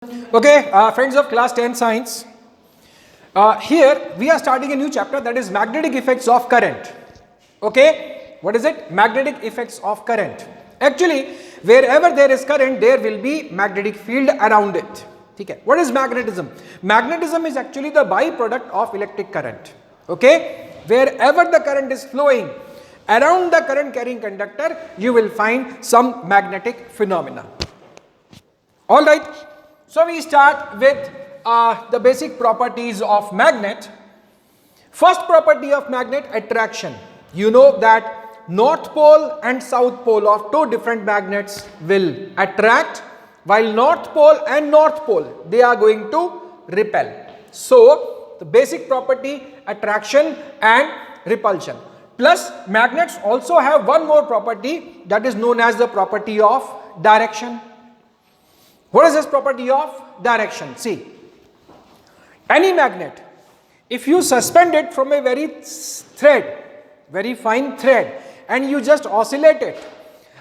Okay, friends of class 10 science, here we are starting a new chapter, that is magnetic effects of current. Okay, what is it? Magnetic effects of current. Actually, wherever there is current, there will be magnetic field around it. Okay, what is magnetism? Magnetism is actually the byproduct of electric current. Okay, wherever the current is flowing, around the current carrying conductor, you will find some magnetic phenomena. All right. So we start with the basic properties of magnet. First property of magnet, attraction. You know that north pole and south pole of two different magnets will attract, while north pole and north pole, they are going to repel. So the basic property, attraction and repulsion. Plus magnets also have one more property, that is known as the property of direction. What is this property of direction? See, any magnet, if you suspend it from a very fine thread, and you just oscillate it,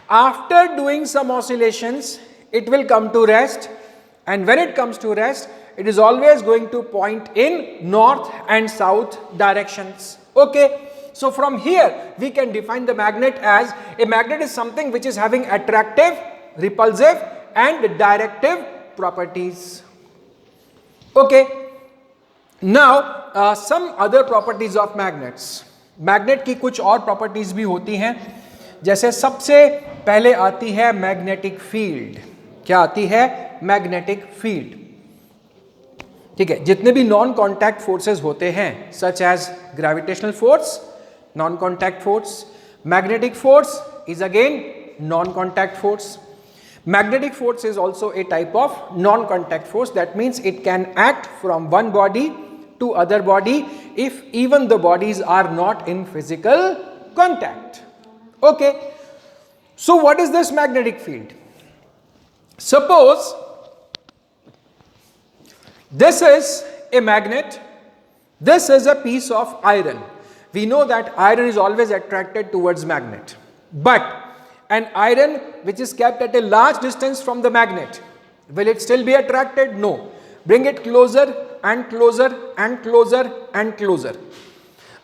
after doing some oscillations, it will come to rest, and when it comes to rest, it is always going to point in north and south directions. Okay, so from here we can define the magnet as a magnet is something which is having attractive, repulsive and directive properties. Okay, now some other properties of magnets. Magnet की कुछ और properties भी होती हैं, जैसे सबसे पहले आती है मैग्नेटिक फील्ड. क्या आती है? Magnetic field. ठीक है, जितने भी नॉन कॉन्टैक्ट फोर्सेस होते हैं, such as gravitational force, non contact force, magnetic force is again non contact force. Magnetic force is also a type of non-contact force. That means it can act from one body to other body if even the bodies are not in physical contact. Okay, so what is this magnetic field? Suppose this is a magnet, this is a piece of iron. We know that iron is always attracted towards magnet, but an iron which is kept at a large distance from the magnet, will it still be attracted? No. Bring it closer and closer and closer and closer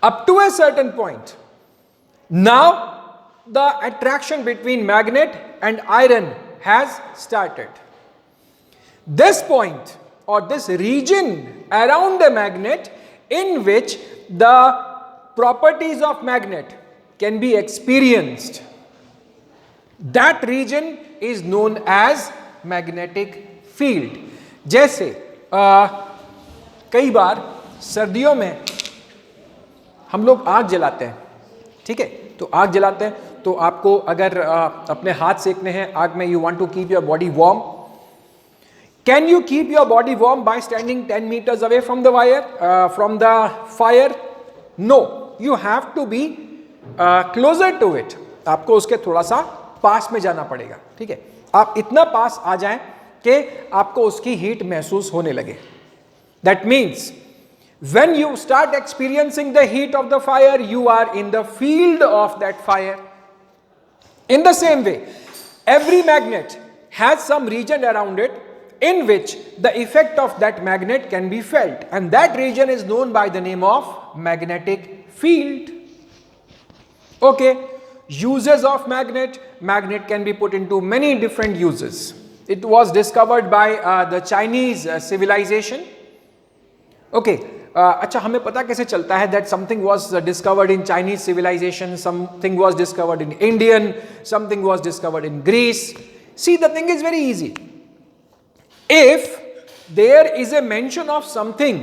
up to a certain point. Now the attraction between magnet and iron has started. This point or this region around the magnet in which the properties of magnet can be experienced, that region is known as magnetic field. जैसे कई बार सर्दियों में हम लोग आग जलाते हैं, ठीक है, तो आग जलाते हैं तो आपको अगर अपने हाथ सेकने हैं आग में, you want to keep your body warm. Can you keep your body warm by standing 10 meters away from the fire? No, you have to be closer to it. आपको उसके थोड़ा सा पास में जाना पड़ेगा. ठीक है, आप इतना पास आ जाएं कि आपको उसकी हीट महसूस होने लगे. That means when you start experiencing the heat of the fire, you are in the field of that fire. In the same way, every magnet has some region around it in which the effect of that magnet can be felt, and that region is known by the name of magnetic field. Okay, uses of magnet. Magnet can be put into many different uses. It was discovered by the Chinese civilization. Okay, अच्छा हमें पता कैसे चलता है that something was discovered in Chinese civilization, something was discovered in Indian, something was discovered in Greece? See, the thing is very easy. If there is a mention of something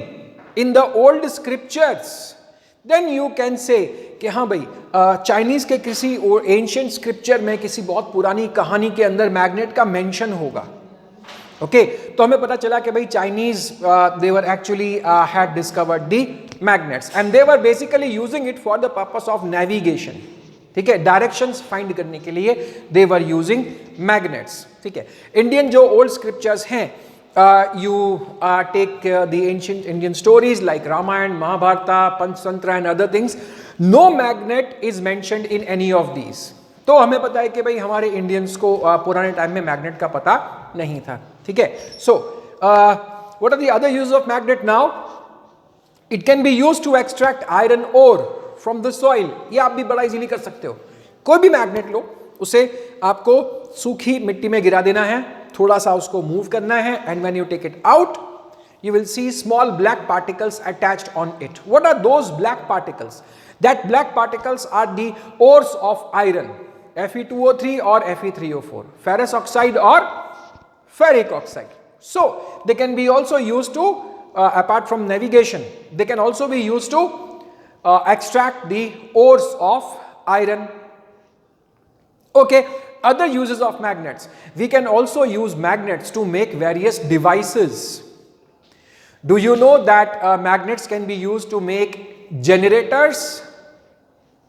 in the old scriptures, then you can say कि हाँ भाई Chinese के किसी ancient scripture में किसी बहुत पुरानी कहानी के अंदर मैग्नेट का मेंशन होगा. ओके, तो हमें पता चला कि भाई Chinese they were actually had discovered the magnets and they were basically using it for the purpose of navigation. ठीक है, डायरेक्शंस फाइंड करने के लिए दे वर यूजिंग मैग्नेट्स. ठीक है, इंडियन जो ओल्ड स्क्रिप्चर्स हैं, you take the ancient Indian stories like Ramayana, Mahabharata, Panchtantra and other things. No magnet is mentioned in any of these. तो हमें पता है कि भाई हमारे इंडियंस को पुराने टाइम में मैग्नेट का पता नहीं था. ठीक है, सो what are the other uses of magnet now? It can be used to extract iron ore from the soil. ये आप भी बड़ा इजीली कर सकते हो. कोई भी मैग्नेट लो, उसे आपको सूखी मिट्टी में गिरा देना है, थोड़ा सा उसको मूव करना है, and when you take it out, you will see small black particles attached on it. What are those black particles? That black particles are the ores of iron, Fe2O3 or Fe3O4, ferrous oxide or ferric oxide. So they can be also used to, apart from navigation, they can also be used to extract the ores of iron. Okay, other uses of magnets. We can also use magnets to make various devices. Do you know that magnets can be used to make generators?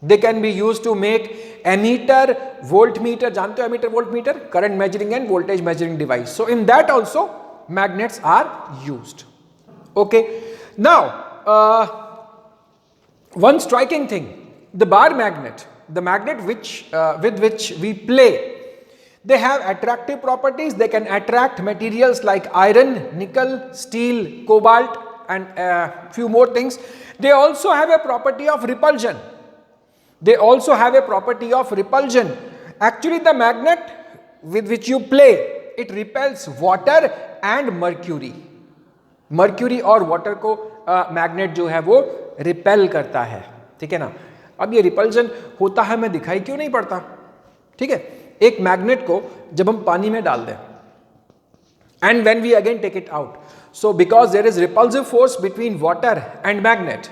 They can be used to make ammeter, voltmeter. जानते हो ammeter, voltmeter? Current measuring and voltage measuring device. So in that also magnets are used. Okay. Now, one striking thing, the bar magnet, the magnet which with which we play, they have attractive properties. They can attract materials like iron, nickel, steel, cobalt and few more things. They also have a property of repulsion. They also have a property of repulsion. Actually, the magnet with which you play, it repels water and mercury. Mercury और water को magnet जो है वो repel करता है, ठीक है ना. अब ये repulsion होता है, मैं दिखाई क्यों नहीं पड़ता, ठीक है. एक मैग्नेट को जब हम पानी में डाल दें, and when we again take it out, so because there is repulsive force between water and magnet,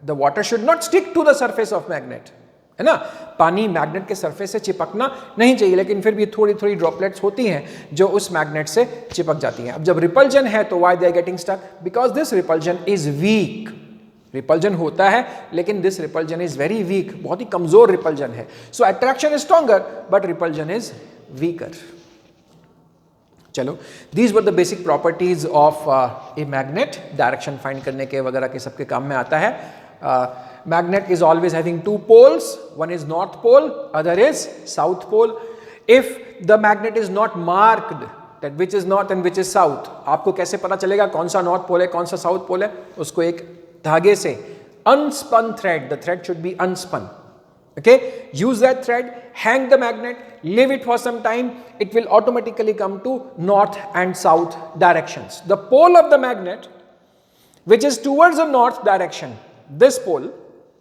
the water should not stick to the surface of magnet, है ना. पानी मैग्नेट के सरफेस से चिपकना नहीं चाहिए, लेकिन फिर भी थोड़ी थोड़ी ड्रॉपलेट्स होती हैं जो उस मैग्नेट से चिपक जाती हैं. अब जब रिपल्जन है तो why they are getting stuck? Because this repulsion is weak. Repulsion होता है लेकिन this repulsion is very weak, बहुत ही कमजोर रिपल्जन है. So attraction is stronger but repulsion is weaker. चलो, these were the basic properties of a magnet. Direction find करने के वगैरह के सबके काम में आता है. Magnet is always having two poles. One is north pole, other is south pole. If the magnet is not marked that which is north and which is south, आपको कैसे पता चलेगा कौन सा north pole है कौन सा south pole है? उसको एक धागे से, unspun thread, the thread should be unspun. Okay, use that thread, hang the magnet, leave it for some time, it will automatically come to north and south directions. The pole of the magnet which is towards the north direction, this pole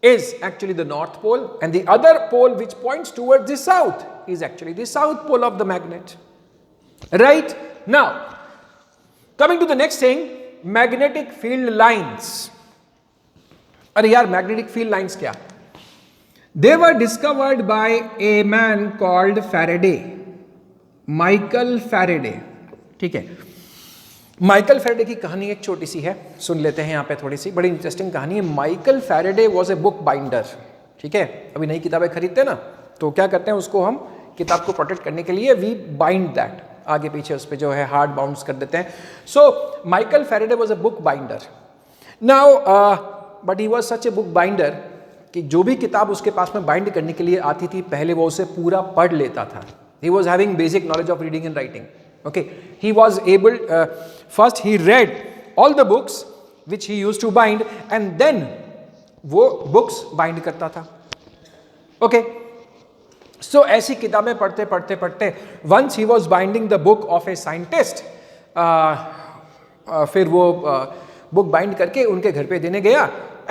is actually the north pole, and the other pole which points towards the south is actually the south pole of the magnet. Right? Now, coming to the next thing, magnetic field lines. अरे यार, magnetic field lines क्या? They were discovered by a man called Faraday, Michael Faraday. ठीक है. Michael Faraday की कहानी एक छोटी सी है, सुन लेते हैं यहाँ पे थोड़ी सी, बड़ी इंटरेस्टिंग कहानी है. Michael Faraday was a book binder. ठीक है, अभी नई किताबें खरीदते हैं ना, तो क्या करते हैं, उसको हम किताब को प्रोटेक्ट करने के लिए वी बाइंड दैट, आगे पीछे उस पर जो है हार्ड बाउंड्स कर देते हैं. So Michael Faraday was a book binder. Now but he was such a book binder कि जो भी किताब उसके पास में बाइंड करने के लिए आती थी, पहले वो उसे पूरा पढ़ लेता था. He was having basic knowledge of reading and writing. Okay, he was able, first he read all the books which he used to bind and then वो books bind करता था. Okay, so ऐसी किताबें पढ़ते पढ़ते पढ़ते once he was binding the book of a scientist, फिर वो book bind करके उनके घर पे देने गया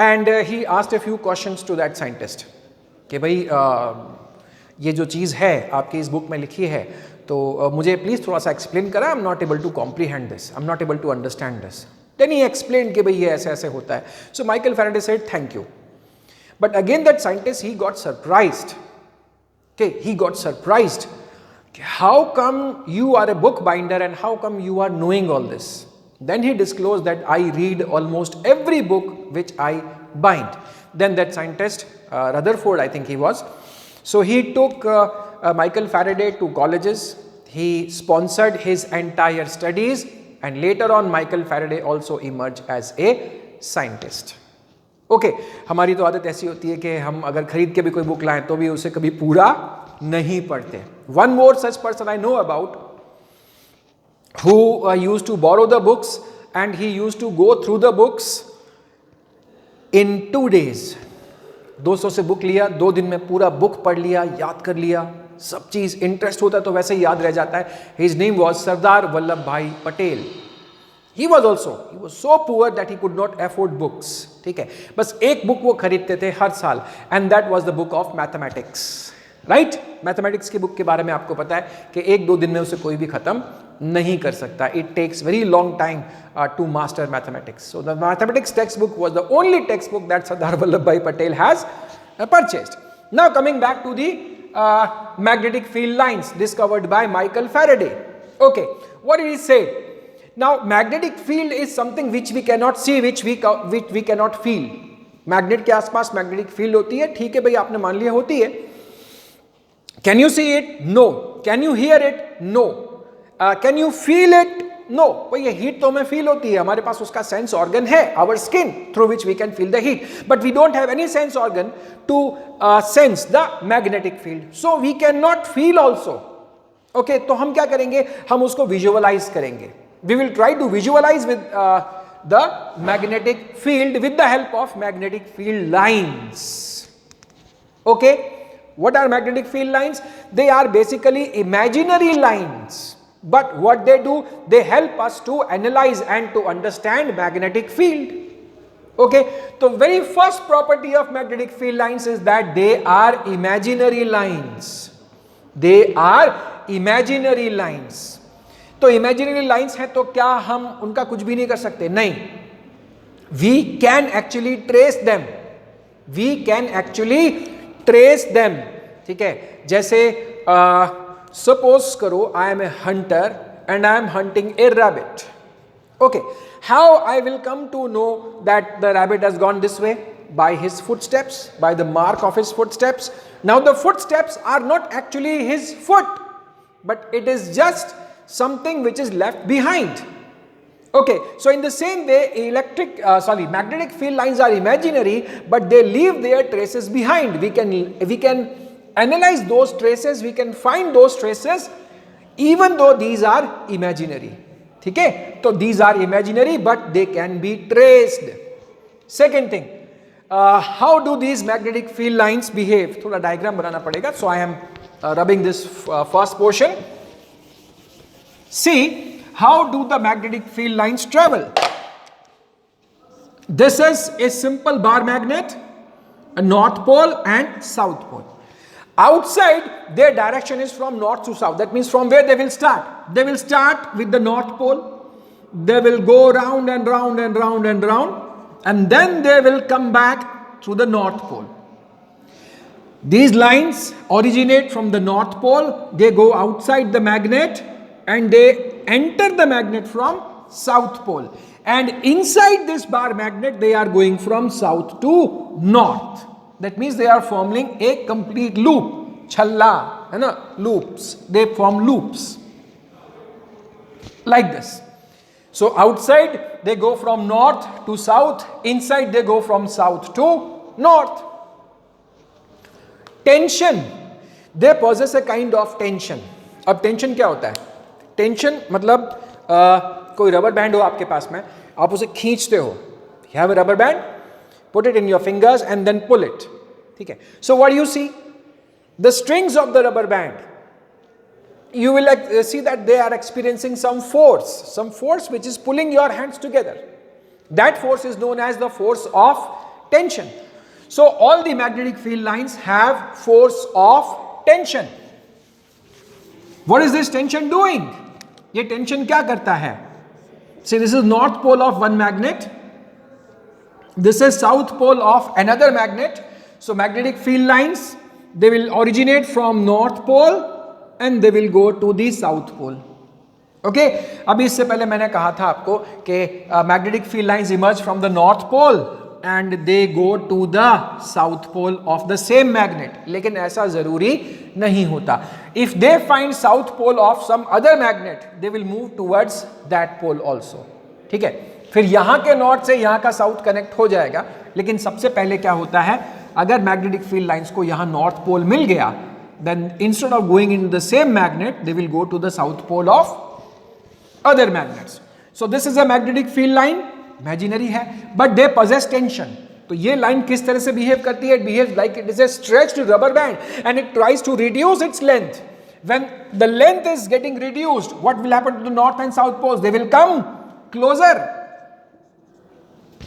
and he asked a few questions to that scientist कि भाई ये जो चीज़ है आपकी इस बुक में लिखी है, तो मुझे प्लीज थोड़ा सा एक्सप्लेन करा. I am not able to comprehend this, I am not able to understand this. Then he explain कि भाई ये ऐसे ऐसे होता है. So Michael Faraday said thank you. But again that scientist he got surprised. Okay, he got surprised. How come you are a book binder and how come you are knowing all this? Then he disclosed that I read almost every book which I bind. Then that scientist, Rutherford I think he was, so he took Michael Faraday to colleges. He sponsored his entire studies and later on Michael Faraday also emerged as a scientist. Okay, हमारी तो आदत ऐसी होती है कि हम अगर खरीद के भी कोई बुक लाएं तो भी उसे कभी पूरा नहीं पढ़ते. One more such person I know about who used to borrow the books and he used to go through the books in 2 days. दोस्तों से बुक लिया, 2 दिन में पूरा बुक पढ़ लिया, याद कर लिया, सब चीज इंटरेस्ट होता है तो वैसे ही याद रह जाता है. His name was Sardar Vallabhbhai Patel. He was so poor that he could not afford books. ठीक है, बस एक बुक वो खरीदते थे हर साल, and that was the book of mathematics. Right, mathematics की बुक के बारे में आपको पता है कि 1-2 दिन में उसे कोई भी खत्म नहीं कर सकता. It takes very long time to master mathematics. So the mathematics text book was the only text book that Sardar Vallabhbhai Patel has purchased. Now coming back to the magnetic field lines discovered by Michael Faraday. Okay, what did he say? Now magnetic field is something which we cannot see, which we cannot feel. Magnet के आसपास magnetic field होती है, ठीक है भाई, आपने मान लिया होती है. Can you see it? No. Can you hear it? No. Can you feel it? No. भाई ये हीट तो हमें फील होती है, हमारे पास उसका सेंस ऑर्गन है, our skin, through which we can feel the heat. But we don't have any sense organ to sense the magnetic field. So we cannot feel also. Okay, तो हम क्या करेंगे? हम उसको visualize करेंगे. We will try to visualize with the magnetic field with the help of magnetic field lines. Okay. What are magnetic field lines? They are basically imaginary lines, but what they do, they help us to analyze and to understand magnetic field. Okay, so very first property of magnetic field lines is that they are imaginary lines. They are imaginary lines. तो imaginary lines है तो क्या हम उनका कुछ भी नहीं कर सकते? नहीं. We can actually trace them. We can actually trace them. ठीक है, जैसे सपोज करो I am a hunter and I am hunting a rabbit. Okay, how I will come to know that the rabbit has gone this way? By his footsteps, by the mark of his footsteps. Now the footsteps are not actually his foot, but it is just something which is left behind. Okay, so in the same way, magnetic field lines are imaginary, but they leave their traces behind. We can analyze those traces, we can find those traces, even though these are imaginary. ठीक है, तो these are imaginary, but they can be traced. Second thing, how do these magnetic field lines behave? थोड़ा diagram बनाना पड़ेगा. So I am rubbing this first portion. See, how do the magnetic field lines travel? This is a simple bar magnet, a north pole and south pole. Outside, their direction is from north to south. That means from where they will start? They will start with the north pole. They will go round and round and round and round, and then they will come back to the north pole. These lines originate from the north pole. They go outside the magnet and they enter the magnet from south pole, and inside this bar magnet they are going from south to north. That means they are forming a complete loop. Challa, है ना, loops. They form loops like this. So outside they go from north to south, inside they go from south to north. Tension, they possess a kind of tension. अब tension क्या होता है? Tension मतलब कोई rubber band हो आपके पास में, आप उसे खींचते हो. You have a rubber band, put it in your fingers and then pull it. ठीक है, so what do you see? The strings of the rubber band, you will see that they are experiencing some force which is pulling your hands together. That force is known as the force of tension. So all the magnetic field lines have force of tension. What is this tension doing? ये tension क्या करता है? See, this is north pole of one magnet. This is south pole of another magnet. So magnetic field lines, they will originate from north pole and they will go to the south pole. Okay? अभी इससे पहले मैंने कहा था आपको कि magnetic field lines emerge from the north pole and they go to the south pole of the same magnet. लेकिन ऐसा जरूरी नहीं होता. If they find south pole of some other magnet, they will move towards that pole also. ठीक है, फिर यहाँ के नॉर्थ से यहाँ का साउथ कनेक्ट हो जाएगा. लेकिन सबसे पहले क्या होता है, अगर मैग्नेटिक फील्ड लाइंस को यहाँ नॉर्थ पोल मिल गया, then instead of going in the same magnet, they will go to the south pole of other magnets. So this is a magnetic field line, imaginary है, but they possess tension. तो ये line किस तरह से behave करती है? It behaves like it is a stretched rubber band and it tries to reduce its length. When the length is getting reduced, what will happen to the north and south poles? They will come closer.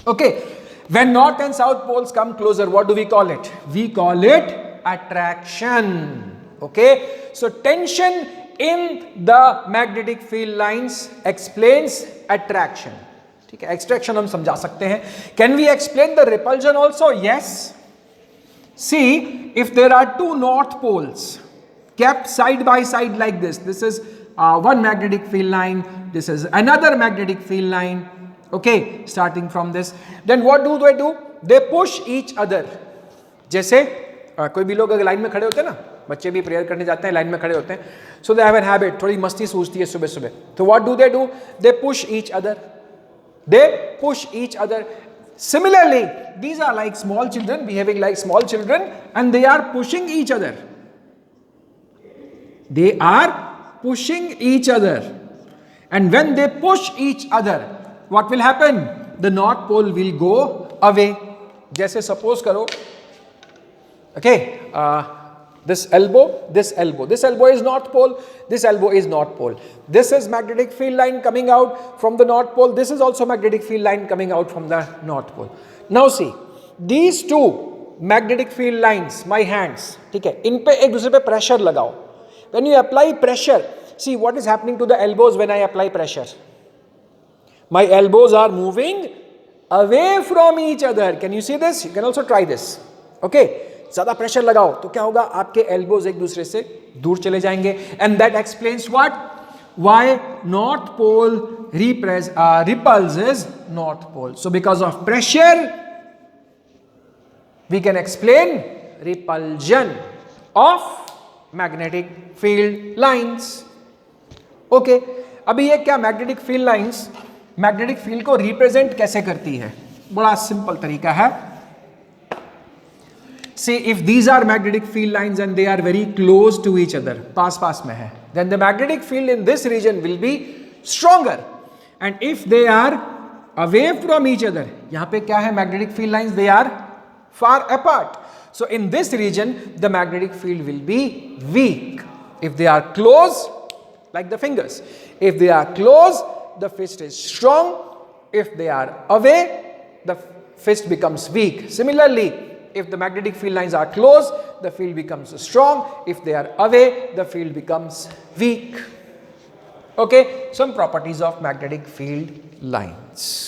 Okay, when north and south poles come closer, what do we call it? We call it attraction. Okay, so tension in the magnetic field lines explains attraction. ठीक है, extraction हम समझा सकते हैं. Can we explain the repulsion also? Yes. See, if there are two north poles kept side by side like this is one magnetic field line, this is another magnetic field line. Okay, starting from this, then what do? They push each other. जैसे कोई भी लोग अगर line में खड़े होते हैं ना, बच्चे भी प्रेयर करने जाते हैं, लाइन में खड़े होते हैं, so they have a habit, थोड़ी मस्ती सूझती है सुबह सुबह, तो what do? They push each other. They push each other. Similarly, these are like small children, behaving like small children, and they are pushing each other. They are pushing each other. And when they push each other, what will happen? The north pole will go away. जैसे suppose करो, okay, this elbow is north pole, this elbow is north pole. This is magnetic field line coming out from the north pole. This is also magnetic field line coming out from the north pole. Now see, these two magnetic field lines, my hands, ठीक है, इन पे एक दूसरे पे pressure लगाओ. When you apply pressure, see what is happening to the elbows when I apply pressure. My elbows are moving away from each other. Can you see this? You can also try this. Okay. ज्यादा pressure लगाओ तो क्या होगा? आपके elbows एक दूसरे से दूर चले जाएंगे. And that explains what? Why north pole repulses north pole. So because of pressure we can explain repulsion of magnetic field lines. Okay, अभी ये क्या magnetic field lines magnetic field को represent कैसे करती है? बड़ा सिंपल तरीका है. See, if these are magnetic field lines and they are very close to each other, पास में है, then the magnetic field in this region will be stronger. And if they are away from each other, यहाँ पे क्या है? Magnetic field lines, they are far apart. So in this region, the magnetic field will be weak. If they are close, like the fingers, if they are close, the fist is strong. If they are away, the fist becomes weak. Similarly, if the magnetic field lines are close, the field becomes strong. If they are away, the field becomes weak. Okay, some properties of magnetic field lines.